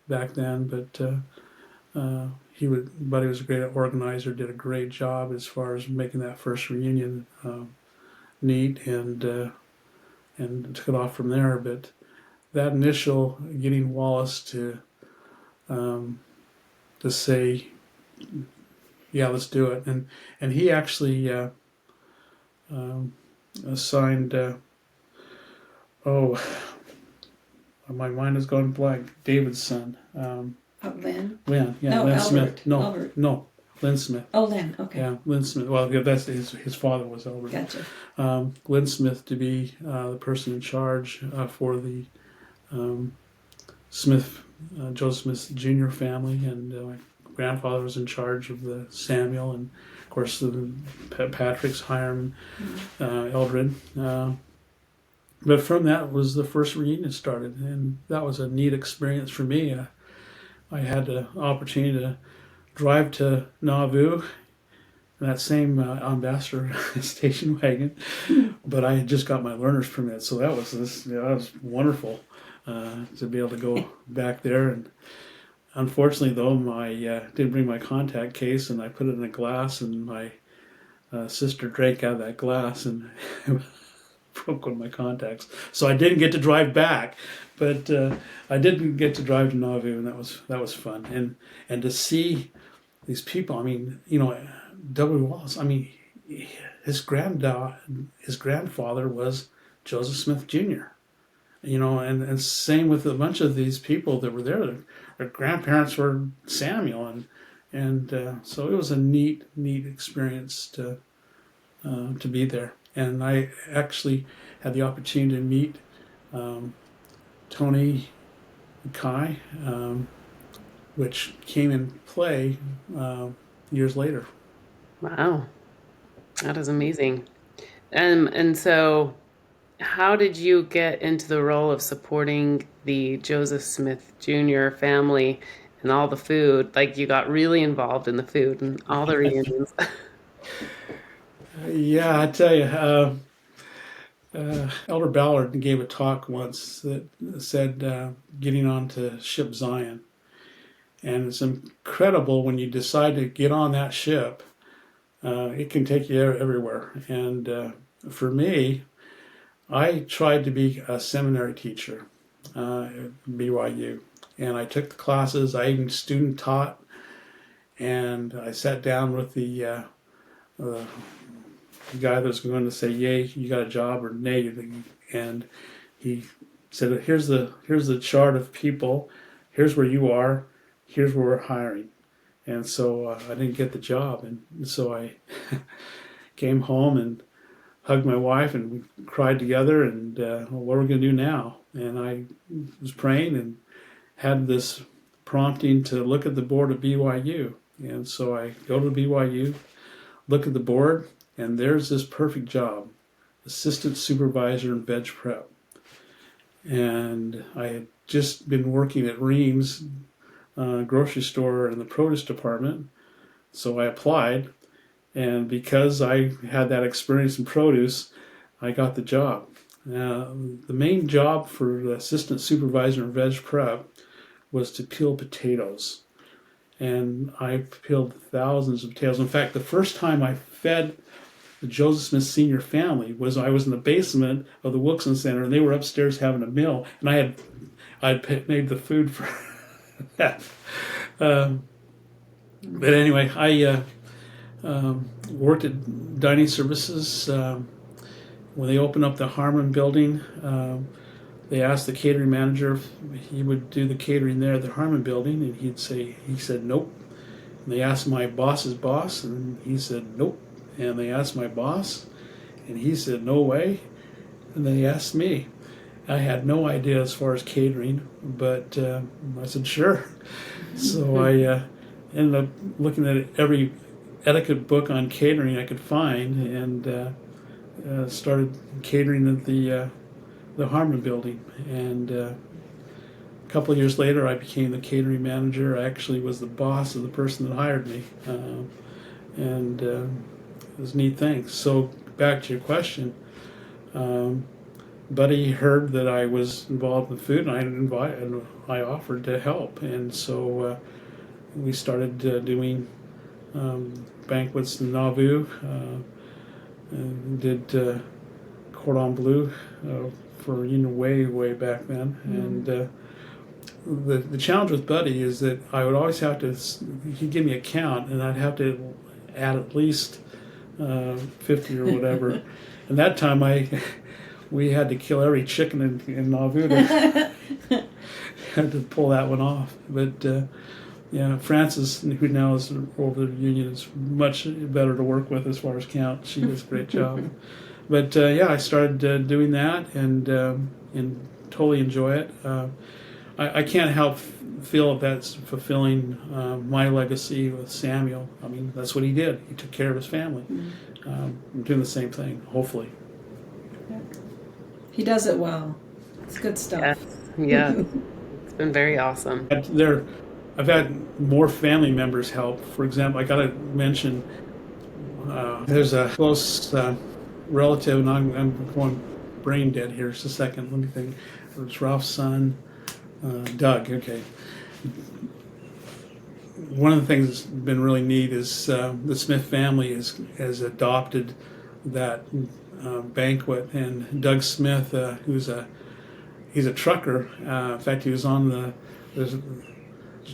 back then, but Buddy was a great organizer, did a great job as far as making that first reunion neat, and took it off from there. But that initial getting Wallace um, to say, yeah, let's do it, and he actually um, assigned. Oh, my mind has gone blank. David's son. Lynn? Lynn, yeah, No, Lynn Albert. Smith. No, Albert. no, Lynn Smith. Oh, Lynn. Okay. Yeah, Lynn Smith. Well, yeah, that's his father was Albert. Gotcha. Lynn Smith to be the person in charge for the um, Smith, Joseph Smith Jr. family, and my grandfather was in charge of the Samuel, and of course the Patrick's, Hiram, Eldred. But from that was the first reunion started, and that was a neat experience for me. I had the opportunity to drive to Nauvoo in that same ambassador station wagon, but I had just got my learner's permit, so that was wonderful to be able to go back there. And unfortunately, though, my didn't bring my contact case, and I put it in a glass, and my sister drank out of that glass and broke one of my contacts. So I didn't get to drive back, but I did get to drive to Nauvoo, and that was fun. And to see these people, I mean, W. Wallace, I mean, his grandfather was Joseph Smith Jr. And same with a bunch of these people that were there. Their grandparents were Samuel, and so it was a neat experience to be there. And I actually had the opportunity to meet Tony Kai, which came in play years later. Wow, that is amazing. And so, how did you get into the role of supporting the Joseph Smith Jr. family and all the food? Like, you got really involved in the food and all the reunions. Yeah, I tell you, Elder Ballard gave a talk once that said getting onto ship Zion. And it's incredible when you decide to get on that ship. It can take you everywhere. And for me, I tried to be a seminary teacher at BYU. And I took the classes. I even student taught. And I sat down with the guy that was going to say, yay, you got a job, or nay. And he said, here's the chart of people. Here's where you are. Here's where we're hiring. And so I didn't get the job. And so I came home and hugged my wife, and we cried together, and what are we going to do now? And I was praying and had this prompting to look at the board of BYU. And so I go to BYU, look at the board, and there's this perfect job, assistant supervisor in veg prep. And I had just been working at Reams grocery store in the produce department. So I applied, and because I had that experience in produce, I got the job. The main job for the assistant supervisor in veg prep was to peel potatoes. And I peeled thousands of potatoes. In fact, the first time I fed the Joseph Smith Sr. family I was in the basement of the Wilson Center, and they were upstairs having a meal, and I'd made the food for that. But anyway, I worked at dining services. When they opened up the Harmon building, they asked the catering manager if he would do the catering there at the Harmon building, and he said nope. And they asked my boss's boss, and he said nope. And they asked my boss, and he said no way. And they asked me. I had no idea as far as catering, but I said sure. So I ended up looking at every etiquette book on catering I could find, and started catering at the Harmon building. And a couple of years later, I became the catering manager. I actually was the boss of the person that hired me, and it was a neat thing. So back to your question. Buddy heard that I was involved in food, and I offered to help. And so we started doing banquets in Nauvoo, and did cordon bleu for way back then. And the challenge with Buddy is that I would always have to, he'd give me a count, and I'd have to add at least 50 or whatever. And that time we had to kill every chicken in Nauvoo to, had to pull that one off. But yeah, Frances, who now is over the union, is much better to work with as far as count. She does a great job. But yeah, I started doing that and totally enjoy it. I can't help feel that's fulfilling my legacy with Samuel. I mean, that's what he did. He took care of his family. I'm doing the same thing, hopefully. He does it well. It's good stuff. Yes. Yeah. It's been very awesome. I've had more family members help. For example, I got to mention there's a close relative, and I'm going brain dead here. Just a second. Let me think. It was Ralph's son, Doug. Okay. One of the things that's been really neat is the Smith family has adopted that banquet, and Doug Smith, he's a trucker. In fact, he was on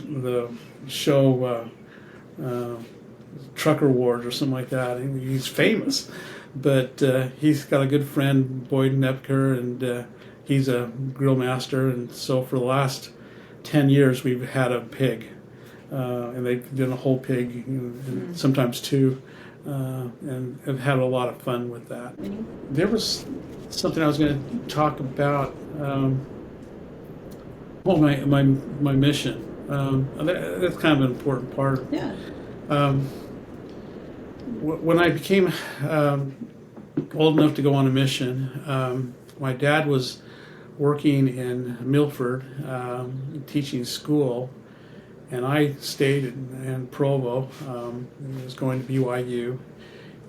the show Trucker Wars or something like that. He's famous, but he's got a good friend, Boyd Nepker, and he's a grill master. And so for the last 10 years, we've had a pig, and they've done a whole pig, and sometimes two, and have had a lot of fun with that. There was something I was going to talk about. My mission. That's kind of an important part. Yeah. When I became old enough to go on a mission, my dad was working in Milford, teaching school, and I stayed in Provo. I was going to BYU,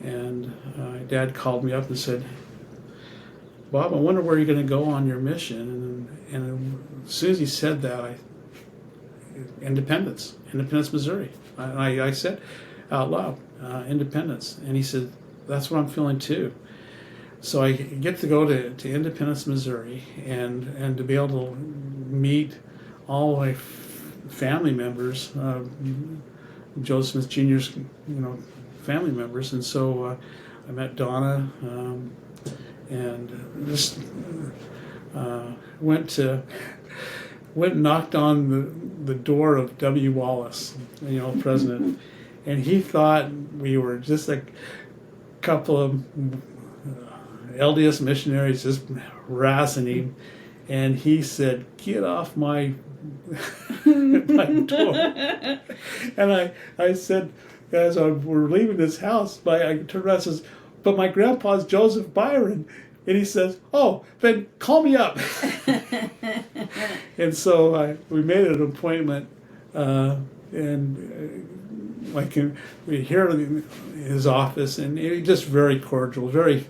and Dad called me up and said, "Bob, I wonder where you're going to go on your mission." And as soon as he said that, Independence, Missouri. I said out loud, Independence. And he said, "That's what I'm feeling too." So I get to go to Independence, Missouri, and to be able to meet all my family members, Joe Smith Jr.'s, family members. And so I met Donna, and just went and knocked on the door of W. Wallace, president, and he thought we were just a couple of LDS missionaries just harassing him, and he said, "Get off my my door." And I said, as we're leaving this house, I turned around and says, "But my grandpa's Joseph Byron." And he says, "Oh, then call me up." And so we made an appointment, and we hear in his office, and he just very cordial, very,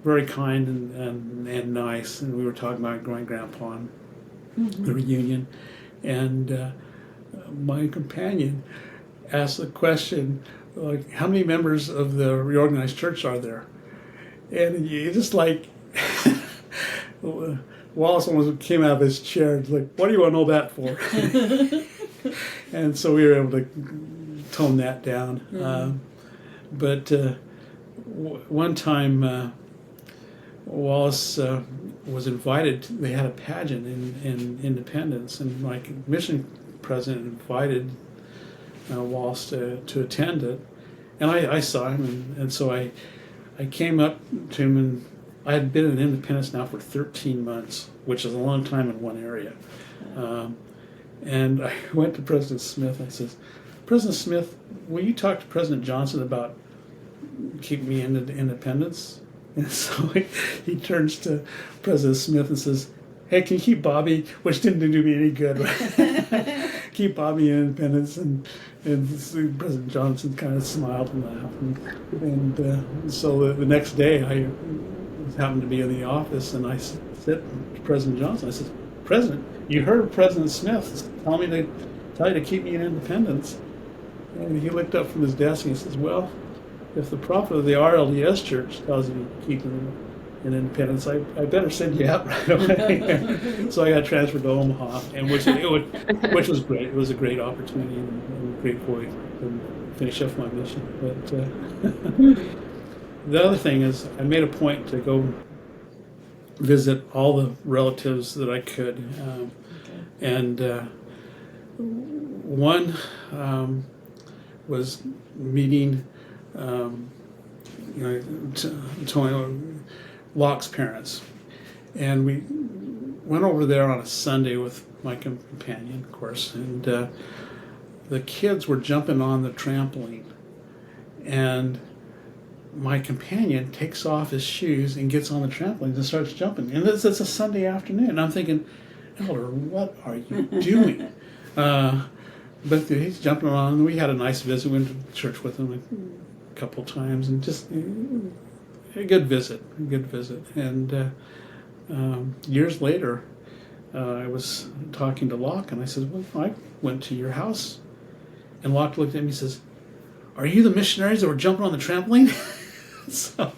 very kind and nice. And we were talking about growing grandpa and the reunion, and my companion asked the question, like, "How many members of the reorganized church are there?" And you just like, Wallace almost came out of his chair and like, "What do you want to know that for?" And so we were able to tone that down. But one time, Wallace was invited. They had a pageant in Independence, and my mission president invited Wallace to attend it. And I saw him, and so I came up to him, and I had been in Independence now for 13 months, which is a long time in one area. And I went to President Smith. I said, "President Smith, will you talk to President Johnson about keeping me in Independence?" And so he turns to President Smith and says, "Hey, can you keep Bobby?" Which didn't do me any good. Keep Bobby in Independence. And President Johnson kind of smiled and laughed. And so the next day, I happened to be in the office, and I said to President Johnson, I said, "President, you heard President Smith tell me to tell you to keep me in Independence. And he looked up from his desk and he says, well, if the prophet of the RLDS church tells you to keep in Independence, I better send you out right away. So I got transferred to Omaha, and which was great. It was a great opportunity and a great way to finish off my mission. But the other thing is, I made a point to go visit all the relatives that I could, and one was meeting, Tony Locke's parents, and we went over there on a Sunday with my companion, of course, and the kids were jumping on the trampoline, and my companion takes off his shoes and gets on the trampoline and starts jumping. And it's a Sunday afternoon, and I'm thinking, Elder, what are you doing? But he's jumping on, and we had a nice visit. We went to church with him a couple times, and just a good visit, And years later, I was talking to Locke, and I said, well, I went to your house. And Locke looked at me and says, are you the missionaries that were jumping on the trampoline? So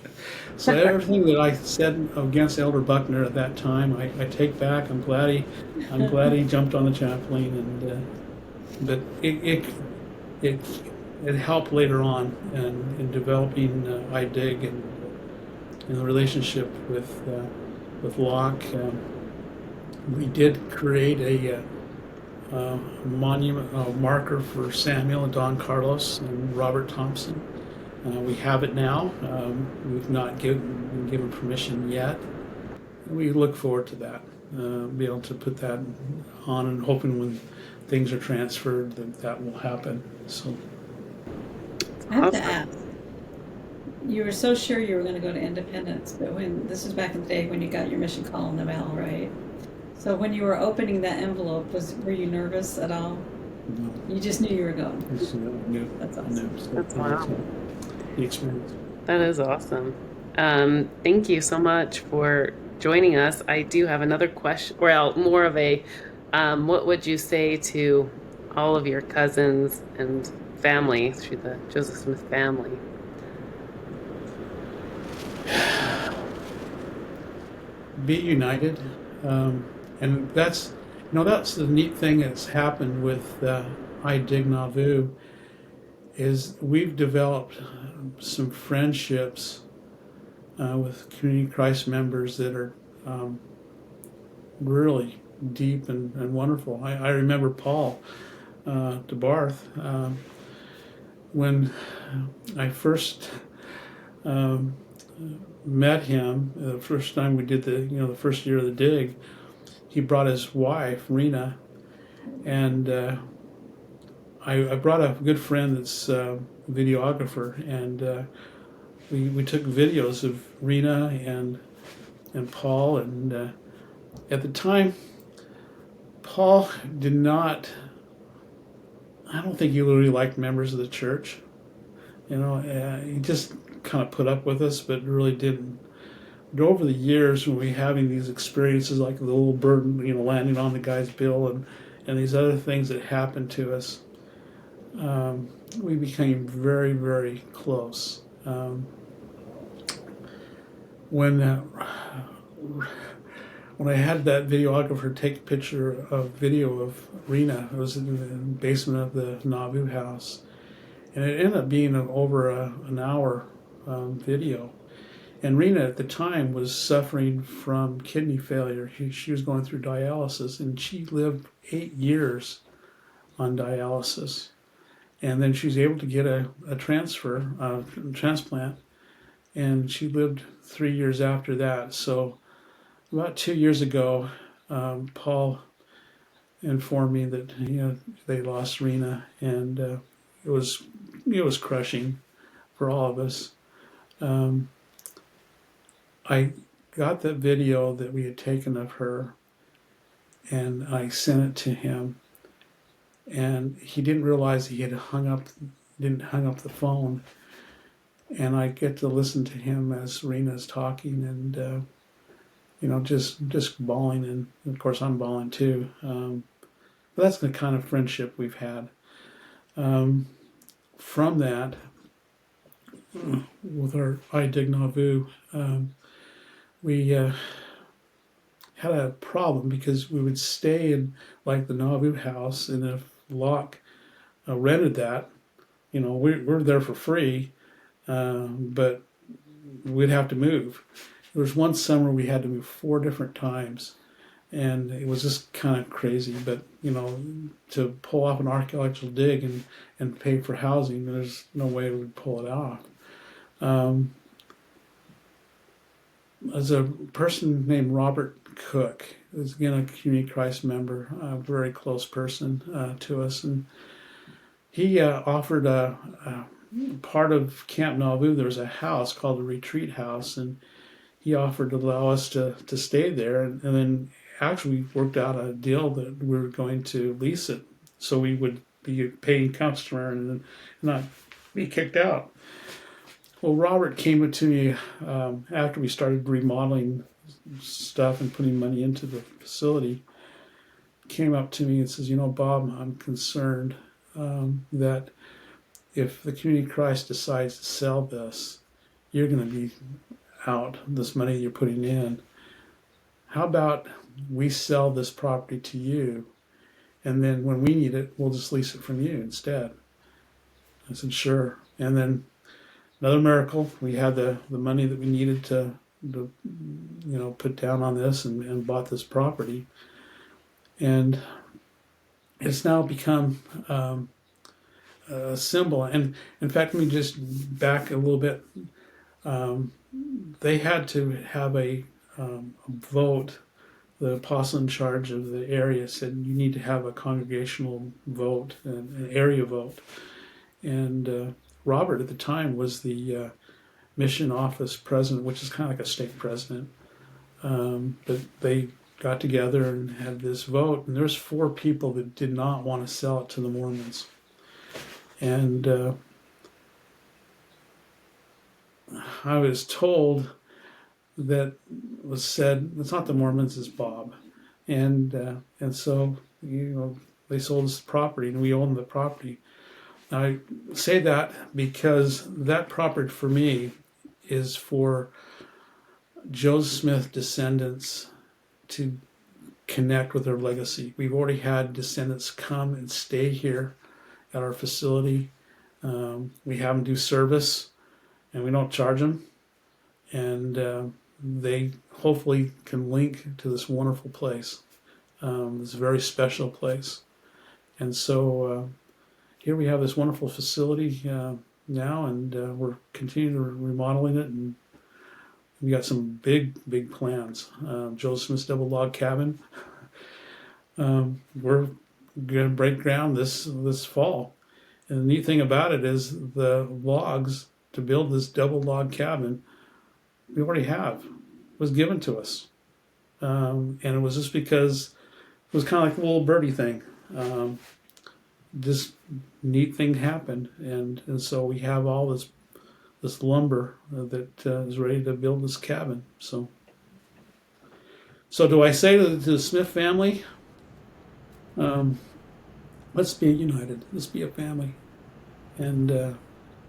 everything that I said against Elder Buckner at that time, I take back. I'm glad he jumped on the trampoline, and but it helped later on in developing iDig and the relationship with Locke. We did create a monument, marker for Samuel and Don Carlos and Robert Thompson. We have it now. We've not been given permission yet. We look forward to that. Be able to put that on, and hoping when things are transferred that will happen. So I have to ask. You were so sure you were going to go to Independence, but this was back in the day when you got your mission call in the mail, right? So when you were opening that envelope, were you nervous at all? No. You just knew you were going. That's awesome. That's wow. The experience. That is awesome. Thank you so much for joining us. I do have another question, or more of a, what would you say to all of your cousins and family through the Joseph Smith family? Be united. And that's the neat thing that's happened with iDig Nauvoo, is we've developed some friendships with Community Christ members that are really deep and wonderful. I remember Paul DeBarth, when I first met him, the first time we did the first year of the dig. He brought his wife, Rena, and I brought a good friend that's a videographer, and we took videos of Rena and Paul, and at the time, Paul did not, I don't think he really liked members of the church. He just kind of put up with us, but really didn't. But over the years, when we were having these experiences like the little bird, landing on the guy's bill, and these other things that happened to us, we became very, very close. When I had that videographer take a video of Rena, it was in the basement of the Nauvoo house, and it ended up being over an hour video. And Rena at the time was suffering from kidney failure. She was going through dialysis, and she lived 8 years on dialysis. And then she was able to get a transplant, and she lived 3 years after that. So about 2 years ago, Paul informed me that they lost Rena, and it was crushing for all of us. I got that video that we had taken of her, and I sent it to him, and he didn't realize he had hung up the phone, and I get to listen to him as Rena's talking, and just bawling, and of course I'm bawling too. But that's the kind of friendship we've had. From that, with our I Dig Nauvoo, we had a problem because we would stay in like the Nauvoo house, and if Locke rented that, we're there for free, but we'd have to move. There was one summer we had to move 4 different times, and it was just kind of crazy. But to pull off an archaeological dig and pay for housing, there's no way we would pull it off. Um, there's a person named Robert Cook, who's again a Community Christ member, a very close person to us, and he offered a part of Camp Nauvoo. There was a house called the Retreat House, and he offered to allow us to stay there, and then actually we worked out a deal that we were going to lease it, so we would be a paying customer and not be kicked out. Well, Robert came to me after we started remodeling stuff and putting money into the facility. Came up to me and says, Bob, I'm concerned that if the Community Christ decides to sell this, you're going to be out this money you're putting in. How about we sell this property to you, and then when we need it, we'll just lease it from you instead? I said, sure. And then another miracle, we had the money that we needed to put down on this, and bought this property. And it's now become a symbol. And in fact, let me just back a little bit. They had to have a vote. The apostle in charge of the area said you need to have a congregational vote, an area vote. And Robert at the time was the mission office president, which is kind of like a stake president. But they got together and had this vote, and there's 4 people that did not want to sell it to the Mormons. And I was told that was said, it's not the Mormons, it's Bob. And so, they sold us the property, and we owned the property. Now, I say that because that property for me is for Joseph Smith descendants to connect with their legacy. We've already had descendants come and stay here at our facility. We have them do service, and we don't charge them. And they hopefully can link to this wonderful place, this very special place. And so here we have this wonderful facility now, and we're continuing to remodeling it, and we got some big plans. Joseph Smith's double log cabin. We're going to break ground this fall. And the neat thing about it is the logs to build this double log cabin we already have. It was given to us. And it was just because it was kind of like a little birdie thing. This neat thing happened, and so we have all this lumber that is ready to build this cabin. So do I say to the Smith family, let's be united. Let's be a family. And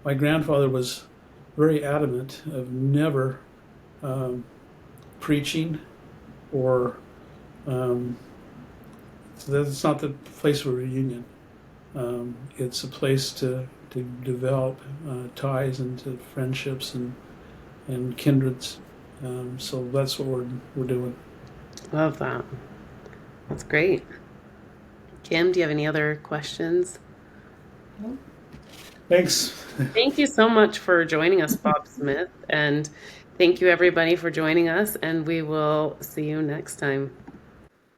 my grandfather was very adamant of never preaching or so that's not the place for reunion. It's a place to develop ties into friendships and kindreds. So that's what we're doing. Love that. That's great. Kim, do you have any other questions? Thanks. Thank you so much for joining us, Bob Smith. And thank you, everybody, for joining us. And we will see you next time.